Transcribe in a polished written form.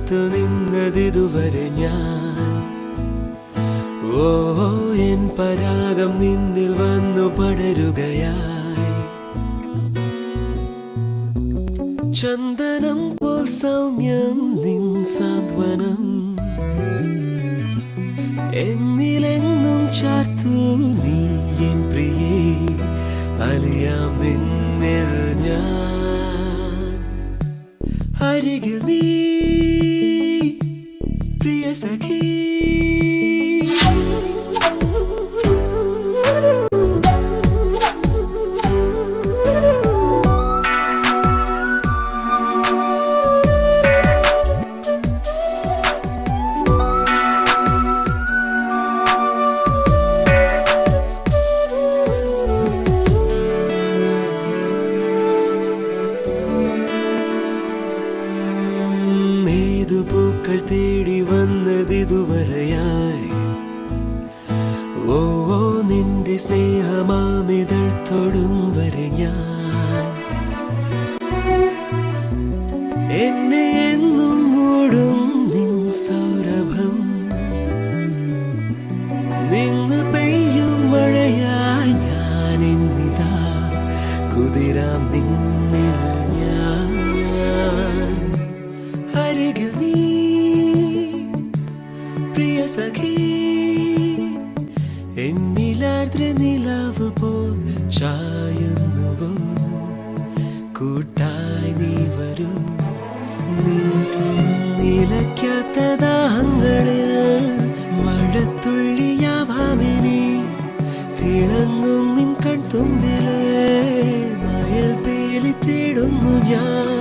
കാത്തു നിന്നതിതുവരെ ഞാൻ. ഓ എൻ പരാഗം നിന്നിൽ വന്നു പടരുകയായി. ചന്ദനം പോൽ സൗമ്യം നിൻ സാന്ത്വനം എന്നിലെങ്ങും ചാർത്തു നീ എൻ പ്രിയേ. അലിയാം നിന്നിൽ ഞാൻ. അരികിൽ നീ പ്രിയ സഖി. പൂക്കൾ തേടി വന്നതിതുവരെയായി. ഓ നിന്റെ സ്നേഹമാമിതൾ തൊടും വരെ ഞാൻ. എന്നെ എന്നും മൂടും നിൻ സൗരഭം. നിന്ന് പെയ്യും മഴയായി ഞാൻ ഇന്നിതാ കുതിരാം നിന്നിൽ ഞാൻ. അരികിൽ നീ പ്രിയ സഖി. എന്നിലാർദ്ര നിലാവ് പോൽ ചായുന്നുവോ. കൂട്ടായി നീ വരൂ. നിലയ്ക്കാത്ത ദാഹങ്ങളിൽ മഴത്തുള്ളിയാവാമിനി. തിളങ്ങും നിൻ കൺതുമ്പിലെ മയൽ പേലി തേടുന്നു ഞാൻ.